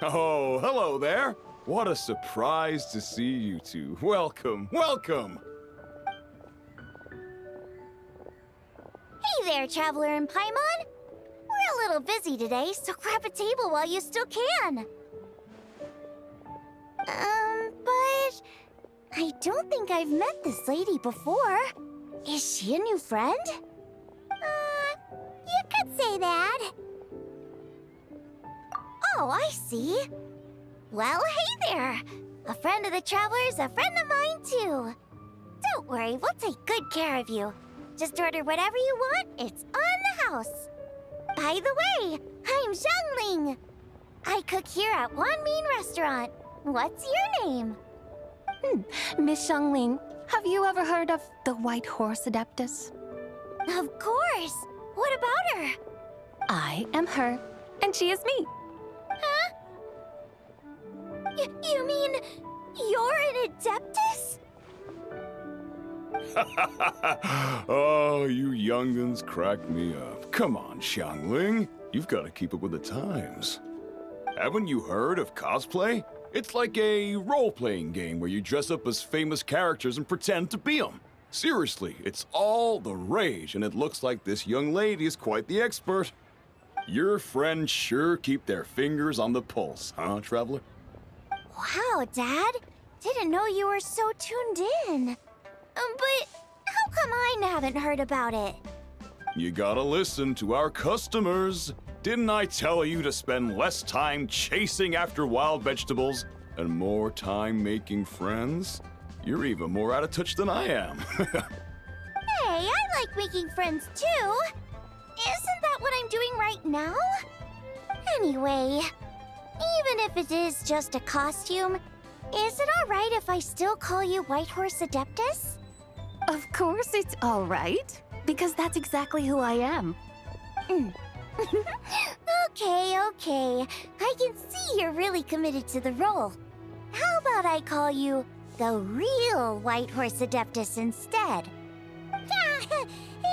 Oh, hello there. What a surprise to see you two. Welcome, welcome. Hey there, Traveler and Paimon. We're a little busy today, so grab a table while you still can. But I don't think I've met this lady before. Is she a new friend? You could say that. Oh, I see. Well, hey there. A friend of the Traveler's a friend of mine, too. Don't worry, we'll take good care of you. Just order whatever you want, it's on the house. By the way, I'm Zhangling. I cook here at Wanmin Restaurant. What's your name? Miss Xiangling, have you ever heard of the White Horse Adeptus? Of course. What about her? I am her, and she is me. Huh? You mean you're an Adeptus? Oh, you young'uns crack me up. Come on, Xiangling. You've got to keep up with the times. Haven't you heard of cosplay? It's like a role-playing game where you dress up as famous characters and pretend to be them. Seriously, it's all the rage, and it looks like this young lady is quite the expert. Your friends sure keep their fingers on the pulse, huh, Traveler? Wow, Dad. Didn't know you were so tuned in. But how come I haven't heard about it? You gotta listen to our customers. Didn't I tell you to spend less time chasing after wild vegetables and more time making friends? You're even more out of touch than I am. Hey, I like making friends too. Isn't that what I'm doing right now? Anyway, even if it is just a costume, is it alright if I still call you White Horse Adeptus? Of course it's all right, because that's exactly who I am. Okay. I can see you're really committed to the role. How about I call you the real White Horse Adeptus instead? In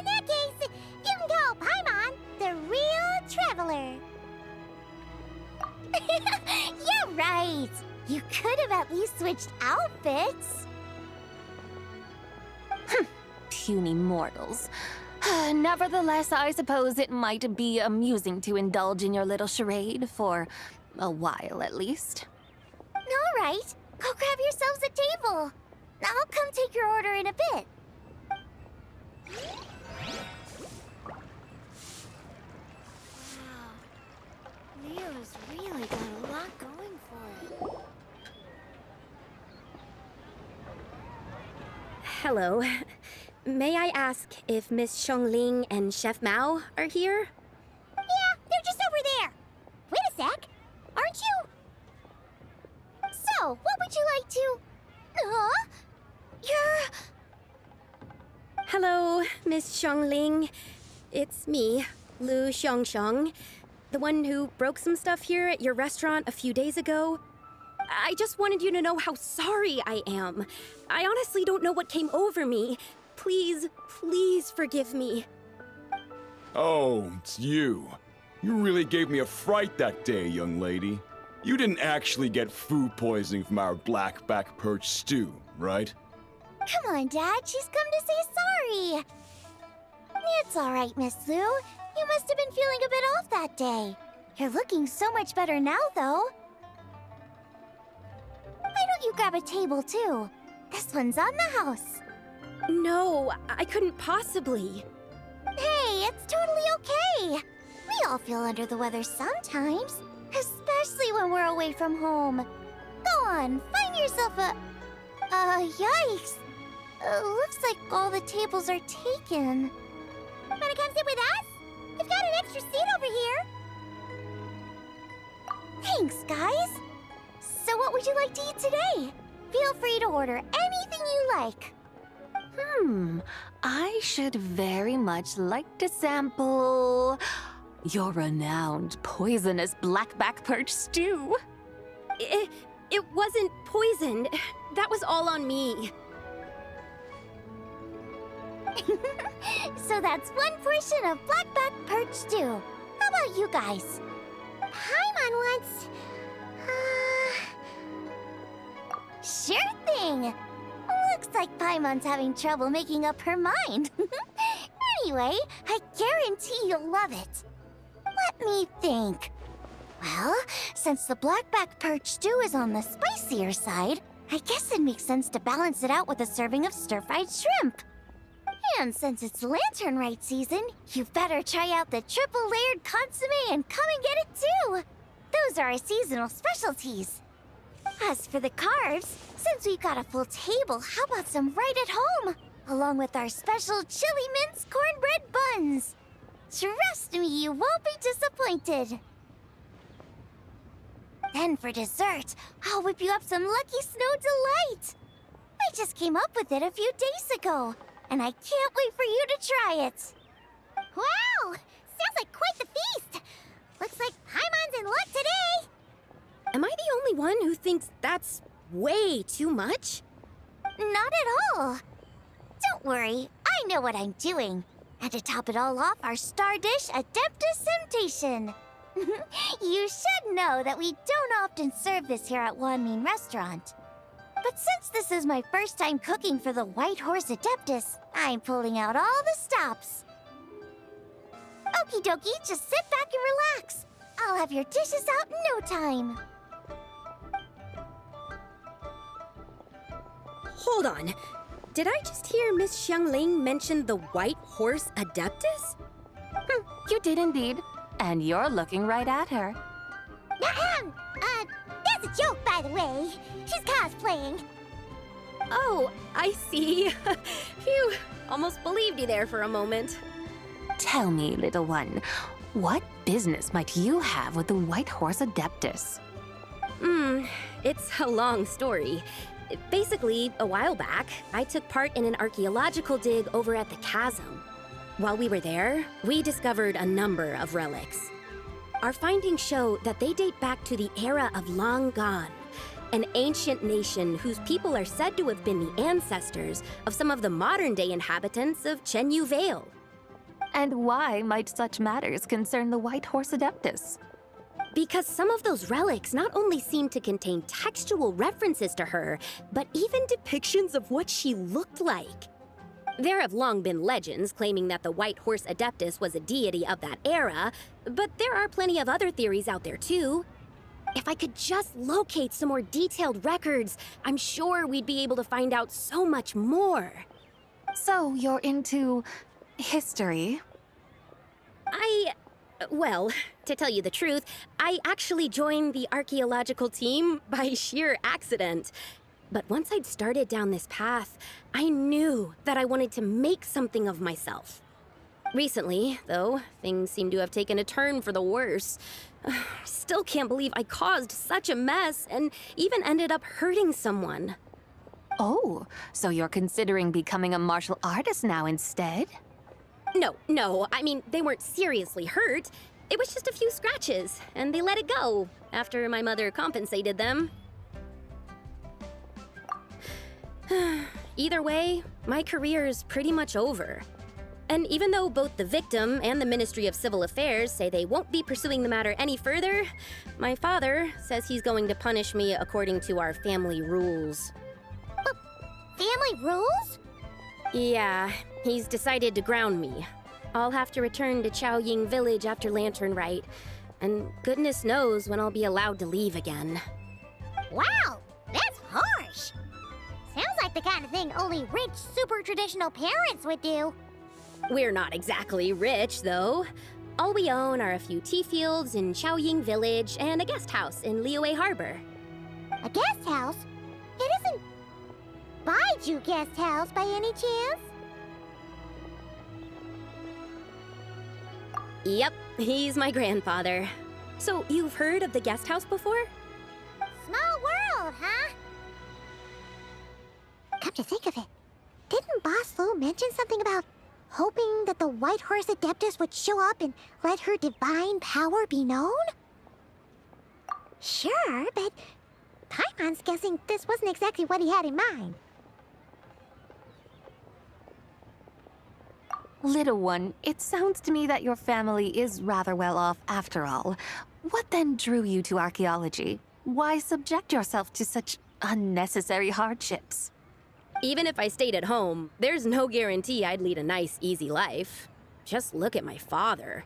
that case, you can call Paimon the real Traveler. Yeah, right. You could have at least switched outfits. Puny mortals. Nevertheless, I suppose it might be amusing to indulge in your little charade for a while at least. All right, go grab yourselves a table. I'll come take your order in a bit. Wow, Leo's really got a lot going for it. Hello. May I ask if Miss Xiangling and Chef Mao are here? Yeah, they're just over there. Wait a sec. Aren't you? So, what would you like to... Huh? You're... Hello, Miss Xiangling. It's me, Lu Xiangxiang, the one who broke some stuff here at your restaurant a few days ago. I just wanted you to know how sorry I am. I honestly don't know what came over me. Please forgive me. Oh, it's you. You really gave me a fright that day, young lady. You didn't actually get food poisoning from our black-back perch stew, right? Come on, Dad. She's come to say sorry. It's all right, Miss Lu. You must have been feeling a bit off that day. You're looking so much better now, though. Why don't you grab a table, too? This one's on the house. No, I couldn't possibly. Hey, it's totally okay. We all feel under the weather sometimes, especially when we're away from home. Go on, find yourself a... yikes. Looks like all the tables are taken. Wanna come sit with us? We've got an extra seat over here. Thanks, guys. So what would you like to eat today? Feel free to order anything you like. I should very much like to sample your renowned poisonous blackback perch stew. It wasn't poisoned. That was all on me. So that's one portion of blackback perch stew. How about you guys? Paimon wants... Sure thing. Looks like Paimon's having trouble making up her mind. Anyway, I guarantee you'll love it. Let me think. Well, since the blackback perch stew is on the spicier side, I guess it makes sense to balance it out with a serving of stir-fried shrimp. And since it's lantern rite season, you better try out the triple-layered consomme and come and get it too. Those are our seasonal specialties. As for the carbs, since we've got a full table, how about some right at home? Along with our special chili mince cornbread buns. Trust me, you won't be disappointed. Then for dessert, I'll whip you up some Lucky Snow Delight. I just came up with it a few days ago, and I can't wait for you to try it. Wow! Sounds like quite the feast. Looks like Paimon's in luck today. Am I the only one who thinks that's way too much? Not at all. Don't worry, I know what I'm doing. And to top it all off, our star dish, Adeptus Temptation. You should know that we don't often serve this here at Wanmin Restaurant. But since this is my first time cooking for the White Horse Adeptus, I'm pulling out all the stops. Okie dokie, just sit back and relax. I'll have your dishes out in no time. Hold on. Did I just hear Miss Xiangling mention the White Horse Adeptus? You did indeed. And you're looking right at her. That's a joke, by the way. She's cosplaying. Oh, I see. Phew, almost believed you there for a moment. Tell me, little one, what business might you have with the White Horse Adeptus? It's a long story. Basically, a while back, I took part in an archaeological dig over at the chasm. While we were there, we discovered a number of relics. Our findings show that they date back to the era of Long Gone, an ancient nation whose people are said to have been the ancestors of some of the modern-day inhabitants of Chenyu Vale. And why might such matters concern the White Horse Adeptus? Because some of those relics not only seem to contain textual references to her, but even depictions of what she looked like. There have long been legends claiming that the White Horse Adeptus was a deity of that era, but there are plenty of other theories out there too. If I could just locate some more detailed records, I'm sure we'd be able to find out so much more. So you're into history? Well, to tell you the truth, I actually joined the archaeological team by sheer accident. But once I'd started down this path, I knew that I wanted to make something of myself. Recently, though, things seem to have taken a turn for the worse. Still can't believe I caused such a mess and even ended up hurting someone. Oh, so you're considering becoming a martial artist now instead? No, I mean, they weren't seriously hurt. It was just a few scratches, and they let it go after my mother compensated them. Either way, my career is pretty much over. And even though both the victim and the Ministry of Civil Affairs say they won't be pursuing the matter any further, my father says he's going to punish me according to our family rules. Family rules? Yeah, he's decided to ground me. I'll have to return to Chaoying Village after Lantern Rite, and goodness knows when I'll be allowed to leave again. Wow, that's harsh. Sounds like the kind of thing only rich, super traditional parents would do. We're not exactly rich, though. All we own are a few tea fields in Chaoying Village and a guest house in Liyue Harbor. A guest house? It isn't Baiju Guest House by any chance? Yep, he's my grandfather. So you've heard of the guest house before? Small world, huh? Come to think of it, didn't Boss Lu mention something about hoping that the White Horse Adeptus would show up and let her divine power be known? Sure, but Paimon's guessing this wasn't exactly what he had in mind. Little one, it sounds to me that your family is rather well off after all. What then drew you to archaeology? Why subject yourself to such unnecessary hardships. Even if I stayed at home, there's no guarantee I'd lead a nice, easy life. Just look at my father.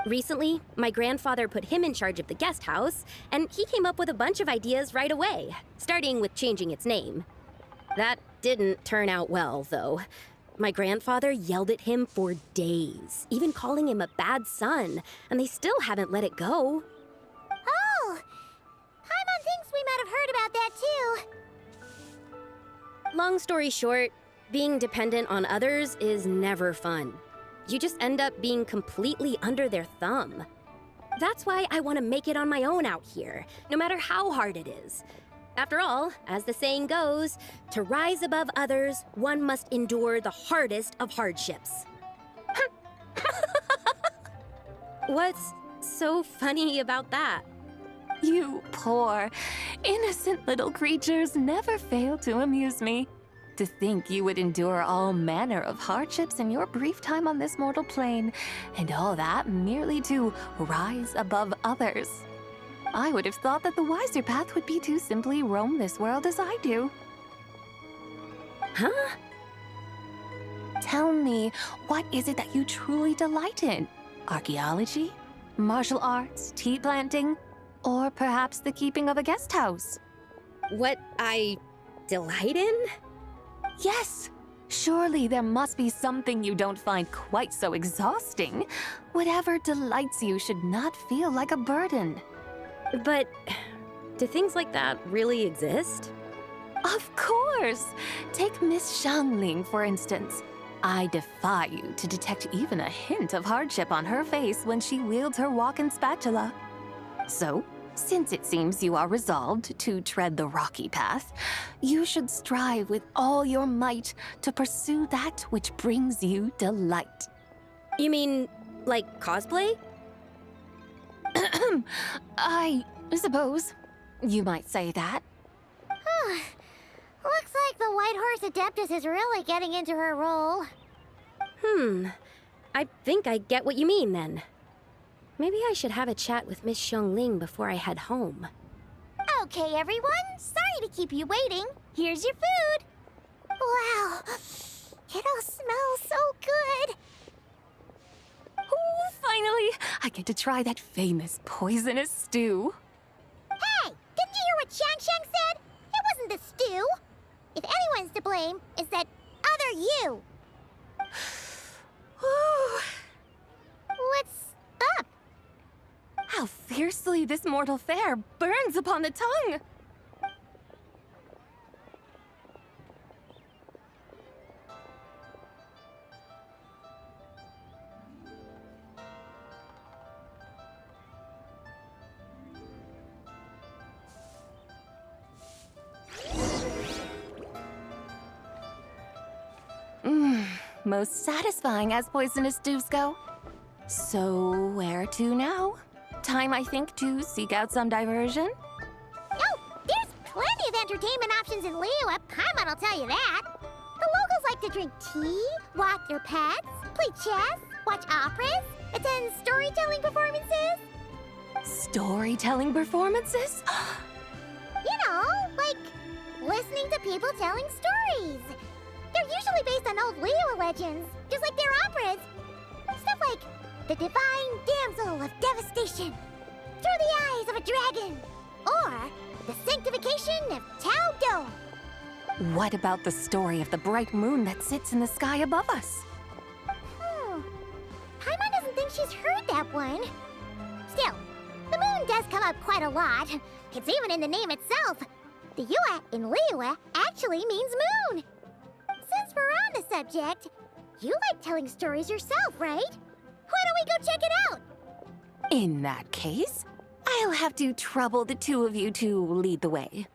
Recently, my grandfather put him in charge of the guest house, and he came up with a bunch of ideas right away, starting with changing its name. That didn't turn out well, though. My grandfather yelled at him for days, even calling him a bad son, and they still haven't let it go. Oh! Paimon thinks we might have heard about that too. Long story short, being dependent on others is never fun. You just end up being completely under their thumb. That's why I want to make it on my own out here, no matter how hard it is. After all, as the saying goes, to rise above others, one must endure the hardest of hardships. What's so funny about that? You poor, innocent little creatures never fail to amuse me. To think you would endure all manner of hardships in your brief time on this mortal plane, and all that merely to rise above others. I would have thought that the wiser path would be to simply roam this world as I do. Huh? Tell me, what is it that you truly delight in? Archaeology? Martial arts? Tea planting? Or perhaps the keeping of a guest house? What I delight in? Yes! Surely there must be something you don't find quite so exhausting. Whatever delights you should not feel like a burden. But do things like that really exist? Of course! Take Miss Xiangling, for instance. I defy you to detect even a hint of hardship on her face when she wields her walking spatula. So, since it seems you are resolved to tread the rocky path, you should strive with all your might to pursue that which brings you delight. You mean, like cosplay? I suppose you might say that. Looks like the White Horse Adeptus is really getting into her role. I think I get what you mean then. Maybe I should have a chat with Miss Xiangling before I head home. Okay, everyone. Sorry to keep you waiting. Here's your food. Wow. It all smells so good. Oh, finally! I get to try that famous poisonous stew. Hey, didn't you hear what Shang said? It wasn't the stew. If anyone's to blame, it's that other you. What's up? How fiercely this mortal fare burns upon the tongue! Most satisfying as poisonous stews go. So, where to now? Time, I think, to seek out some diversion? Oh, there's plenty of entertainment options in Liyue. Paimon will tell you that. The locals like to drink tea, walk their pets, play chess, watch operas, attend storytelling performances. Storytelling performances? You know, like listening to people telling stories. They're usually based on old Liyue legends, just like their operas. Stuff like the Divine Damsel of Devastation, Through the Eyes of a Dragon, or the Sanctification of Tao Dome. What about the story of the bright moon that sits in the sky above us? Paimon doesn't think she's heard that one. Still, the moon does come up quite a lot. It's even in the name itself. The Yue in Liyue actually means moon. Since we're on the subject, you like telling stories yourself, right? Why don't we go check it out? In that case, I'll have to trouble the two of you to lead the way.